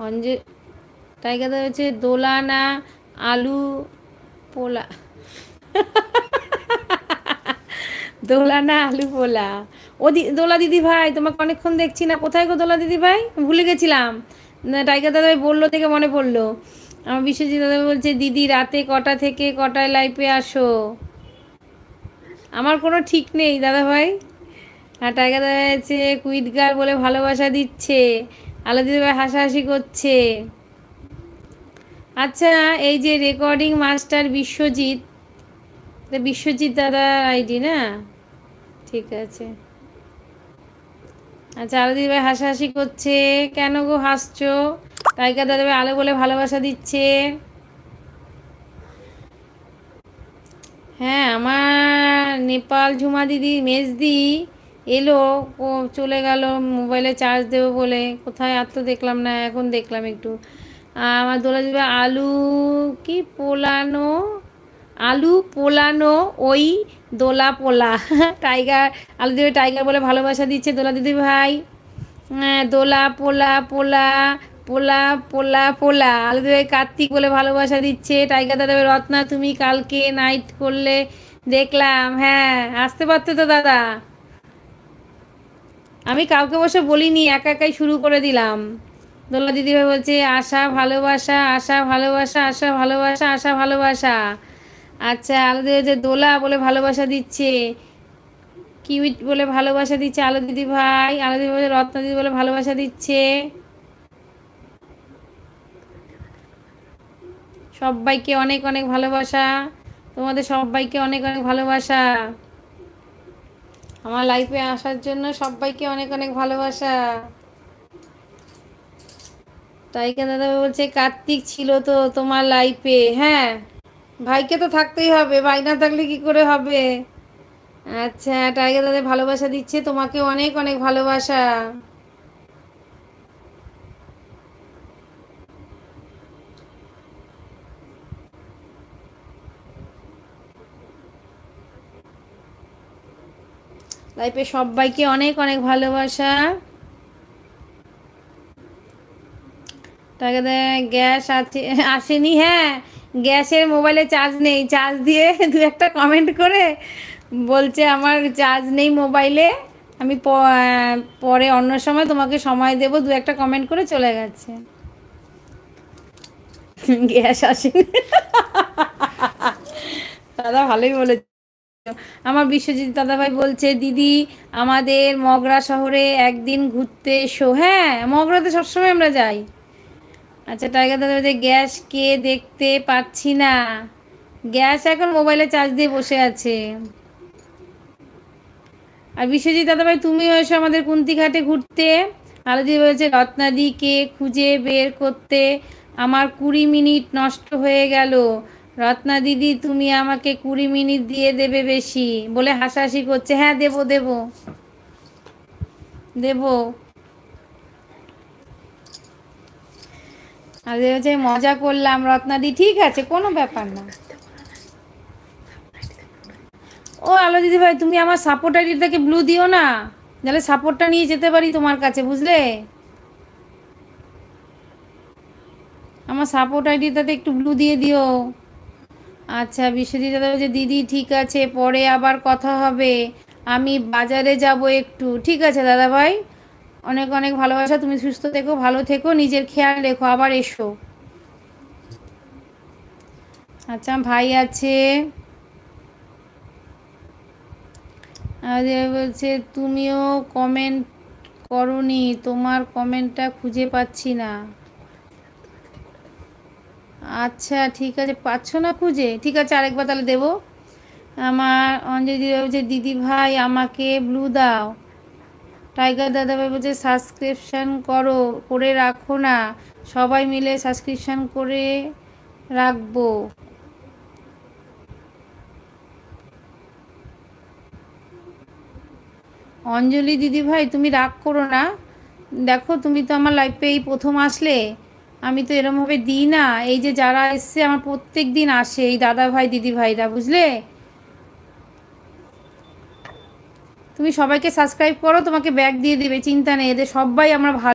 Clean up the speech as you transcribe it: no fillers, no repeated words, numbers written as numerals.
অঞ্জলি tiger দাদা হচ্ছে দোলা না আলু পোলা। দোলা না আলু পোলা। ও দোলা দিদি ভাই, তোমাকে অনেকক্ষণ দেখছি না, কোথায় গো দোলা দিদি ভাই, ভুলে গেছিলাম। না, টাইগার দাদা ভাই বললো থেকে মনে পড়লো। আমার বিশ্বজিৎ দাদা বলছে দিদি রাতে কটা থেকে কটায় লাইফে আসো? আমার কোনো ঠিক নেই দাদা ভাই। আর টাইগার দাদা আছে কুইট গার্ল বলে ভালোবাসা দিচ্ছে, আলো দিদি ভাই হাসাহাসি করছে। আচ্ছা, এই যে রেকর্ডিং মাস্টার বিশ্বজিৎ, বিশ্বজিৎ দাদা আইডি না? ঠিক আছে। আচ্ছা, আলো দিদি ভাই হাসাহাসি করছে, কেন গো হাসছো? টাইগার দাদা ভাই আলো বলে ভালোবাসা দিচ্ছে। হ্যাঁ, আমার নেপাল ঝুমা দিদি মেজদি এলো, ও চলে গেল মোবাইলে চার্জ দেবো বলে, কোথায় আর তো দেখলাম না, এখন দেখলাম একটু। আমার দোলা দিবে আলু কি পোলানো, আলু পোলানো ওই দোলা পোলা। টাইগার, আলু দিবে টাইগার বলে ভালোবাসা দিচ্ছে দোলা দিদি ভাই। হ্যাঁ, দোলা পোলা পোলা পোলা পোলা পোলা। আলু দিদি ভাই কার্তিক বলে ভালোবাসা দিচ্ছে। টাইগার দাদা ভাই রত্না তুমি কালকে নাইট করলে দেখলাম, হ্যাঁ আসতে পারতে তো দাদা। আমি কাউকে বসে বলিনি, একা একাই শুরু করে দিলাম। দোলা দিদিভাই বলছে আশা ভালোবাসা, আশা ভালোবাসা, আশা ভালোবাসা, আশা ভালোবাসা। আচ্ছা, আলো দিদি হচ্ছে দোলা বলে ভালোবাসা দিচ্ছে, কিউইট বলে ভালোবাসা দিচ্ছে আলো দিদি ভাই। আলো দিদি বলে রত্না দিদি বলে ভালোবাসা দিচ্ছে। সবাইকে অনেক অনেক ভালোবাসা, তোমাদের সবাইকে অনেক অনেক ভালোবাসা। আমার লাইফে আসার জন্য সবাইকে অনেক অনেক ভালোবাসা। টাইকা দাদা বলছে কার্তিক ছিল তো তোমার লাইফে। হ্যাঁ, ভাইকে তো থাকতেই হবে, ভাই না থাকলে কি করে হবে। আচ্ছা, টাইগার দাদা ভালোবাসা দিচ্ছে, তোমাকে অনেক অনেক ভালোবাসা। লাইফে সবাইকে অনেক অনেক ভালোবাসা। টাইগার দাদা গ্যাস আছে আসেনি? হ্যাঁ, গ্যাসের মোবাইলে চার্জ নেই, চার্জ দিয়ে দু একটা কমেন্ট করে বলছে আমার চার্জ নেই মোবাইলে, আমি পরে অন্য সময় তোমাকে সময় দেবো, দু একটা কমেন্ট করে চলে গেছে। গ্যাস আসেনি। দাদা ভালোই বলেছে। আমার বিশ্বজিৎ দাদাভাই বলছে দিদি আমাদের মগরা শহরে একদিন ঘুরতে এসো। হ্যাঁ, মগরাতে সবসময় আমরা যাই। আচ্ছা, টাইগার দাদা বলছে গ্যাস কে দেখতে পাচ্ছি না, গ্যাস এখন মোবাইলে চার্জ দিয়ে বসে আছে। আর বিশ্বজিৎ দাদাভাই তুমিও এসো আমাদের কুন্তিঘাটে ঘুরতে। আলোদি বলছে রত্নাদিকে খুঁজে বের করতে আমার 20 মিনিট নষ্ট হয়ে গেল, রত্না দিদি তুমি আমাকে 20 মিনিট দিয়ে দেবে বেশি বলে হাসাহাসি করছে। হ্যাঁ দেবো দেবো দেবো। আর হচ্ছে মজা করলাম রত্নাদি, ঠিক আছে কোনো ব্যাপার না। ও আলো দিদি ভাই তুমি আমার সাপোর্ট আইডিটাকে ব্লু দিও না, তাহলে সাপোর্টটা নিয়ে যেতে পারি তোমার কাছে, বুঝলে? আমার সাপোর্ট আইডিটাতে একটু ব্লু দিয়ে দিও। আচ্ছা, বিশ্বজিৎ দাদা বলছে দিদি ঠিক আছে পরে আবার কথা হবে, আমি বাজারে যাব একটু। ঠিক আছে দাদা ভাই, অনেক অনেক ভালোবাসা, তুমি সুস্থ থেকো, ভালো থেকো, নিজের খেয়াল রেখো, আবার এসো। আচ্ছা, ভাই আছে। আর বলছে তুমিও কমেন্ট করনি, তোমার কমেন্টটা খুঁজে পাচ্ছি না। আচ্ছা ঠিক আছে, পাচ্ছ না খুঁজে, ঠিক আছে আরেকবার তাহলে দেবো। আমার অঞ্জলি দিদি বলছে দিদি ভাই আমাকে ব্লু দাও। টাইগার দাদাভাই বলছে সাবস্ক্রিপশান করে রাখো না, সবাই মিলে সাবস্ক্রিপশান করে রাখবো। অঞ্জলি দিদি ভাই তুমি রাগ করো না, দেখো তুমি তো আমার লাইফে এই প্রথম আসলে, আমি তো এরমভাবে দিই না, এই যে যারা এসছে আমার প্রত্যেক দিন আসে এই দাদা ভাই দিদি ভাইরা, বুঝলে? তুমি সবাইকে সাবস্ক্রাইব করো, তোমাকে ব্যাগ দিয়ে দেবে, চিন্তা নেই, এদের সবাই আমরা ভালো।